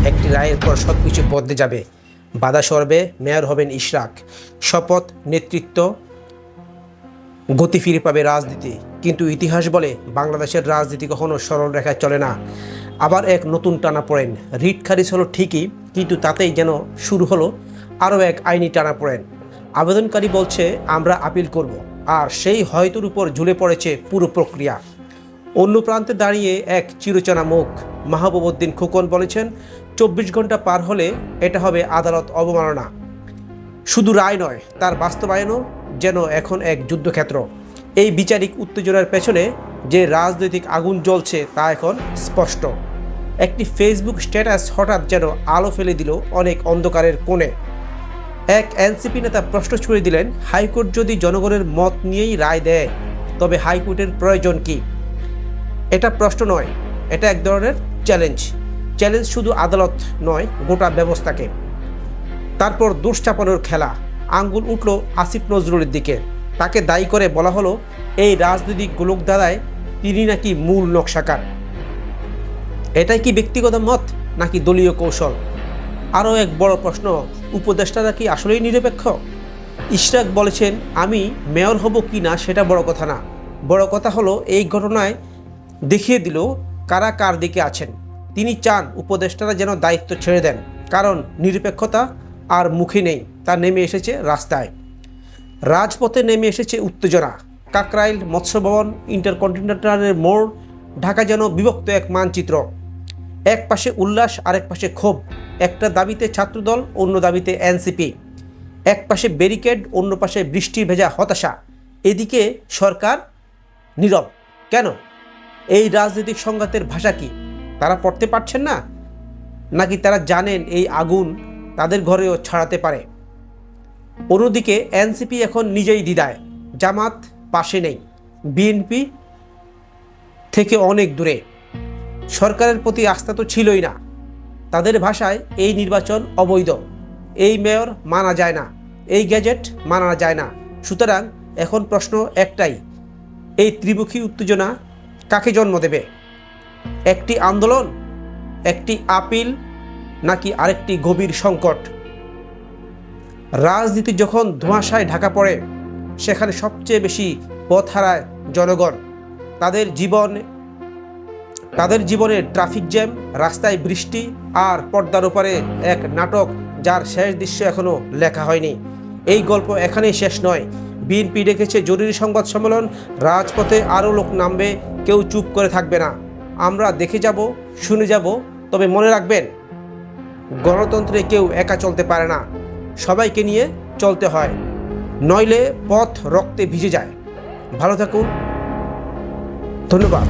একটি রায়ের পর সব কিছু বদলে যাবে। বাধা সরবে, মেয়র হবেন ইশরাক। শপথ, নেতৃত্ব, গতি ফিরে পাবে রাজনীতি। কিন্তু ইতিহাস বলে বাংলাদেশের রাজনীতি কখনো সরল রেখায় চলে না। আবার এক নতুন টানাপোড়েন। রিট খারিজ হলো ঠিকই, কিন্তু তাতেই যেন শুরু হলো আরও এক আইনি টানাপোড়েন। আবেদনকারী বলছে আমরা আপিল করব, আর সেই হয়তোর উপর ঝুলে পড়েছে পুরো প্রক্রিয়া। অন্য প্রান্তে দাঁড়িয়ে এক চিরচেনা মুখ মাহবুবউদ্দিন খোকন বলেছেন 24 ঘন্টা পার হলে এটা হবে আদালত অবমাননা। শুধু রায় নয়, তার বাস্তবায়নও যেন এখন এক যুদ্ধক্ষেত্র। এই বিচারিক উত্তেজনার পেছনে যে রাজনৈতিক আগুন জ্বলছে তা এখন স্পষ্ট। একটি ফেসবুক স্ট্যাটাস হঠাৎ যেন আলো ফেলে দিল অনেক অন্ধকারের কোণে। এক এনসিপি নেতা প্রশ্ন ছুড়ে দিলেন, হাইকোর্ট যদি জনগণের মত নিয়েই রায় দেয় তবে হাইকোর্টের প্রয়োজন কি? এটা প্রশ্ন নয়, এটা এক ধরনের চ্যালেঞ্জ। চ্যালেঞ্জ শুধু আদালত নয়, গোটা ব্যবস্থাকে। তারপর দোষ চাপানোর খেলা। আঙ্গুল উঠল আসিফ নজরুলের দিকে। তাকে দায়ী করে বলা হলো এই রাজনৈতিক গোলক দাদায় তিনি নাকি মূল নকশাকার। এটাই কি ব্যক্তিগত মত নাকি দলীয় কৌশল? আরও এক বড় প্রশ্ন, উপদেষ্টারা কি আসলেই নিরপেক্ষ? ইশরাক বলেছেন আমি মেয়র হব কি না সেটা বড় কথা না, বড় কথা হলো এই ঘটনায় দেখিয়ে দিল কারা কার দিকে আছেন। তিনি চান উপদেষ্টারা যেন দায়িত্ব ছেড়ে দেন, কারণ নিরপেক্ষতা আর মুখে নেই, তা নেমে এসেছে রাস্তায়। রাজপথে নেমে এসেছে উত্তেজনা। কাকরাইল, মৎস্য ভবন, ইন্টারকন্টিনেন্টালের মোড়, ঢাকা যেন বিভক্ত এক মানচিত্র। এক পাশে উল্লাস, আরেক পাশে ক্ষোভ। একটা দাবিতে ছাত্রদল, অন্য দাবিতে এনসিপি। এক পাশে ব্যারিকেড, অন্য পাশে বৃষ্টি ভেজা হতাশা। এদিকে সরকার নীরব। কেন? এই রাজনৈতিক সংঘাতের ভাষা কি তারা পড়তে পারছেন না, নাকি তারা জানেন এই আগুন তাদের ঘরেও ছড়াতে পারে? অন্যদিকে এনসিপি এখন নিজেই দ্বিধায়। জামাত পাশে নেই, বিএনপি থেকে অনেক দূরে। সরকারের প্রতি আস্থা তো ছিলই না। তাদের ভাষায় এই নির্বাচন অবৈধ, এই মেয়র মানা যায় না, এই গ্যাজেট মানা যায় না। সুতরাং এখন প্রশ্ন একটাই, এই ত্রিমুখী উত্তেজনা কাকে জন্ম দেবে? একটি আন্দোলন, একটি আপিল, নাকি আরেকটি গভীর সংকট? রাজনীতি যখন ধোঁয়াশায় ঢাকা পড়ে, সেখানে সবচেয়ে বেশি পথ হারায় জনগণ। তাদের জীবনে ট্রাফিক জ্যাম, রাস্তায় বৃষ্টি, আর পর্দার উপরে এক নাটক যার শেষ দৃশ্য এখনও লেখা হয়নি। এই গল্প এখানেই শেষ নয়। বিএনপি ডেকেছে জরুরি সংবাদ সম্মেলন, রাজপথে আরও লোক নামবে, কেউ চুপ করে থাকবে না। আমরা দেখে যাব, শুনে যাব, তবে মনে রাখবেন গণতন্ত্রে কেউ একা চলতে পারে না, সবাইকে নিয়ে চলতে হয়, নইলে পথ রক্তে ভিজে যায়। ভালো থাকুন, ধন্যবাদ।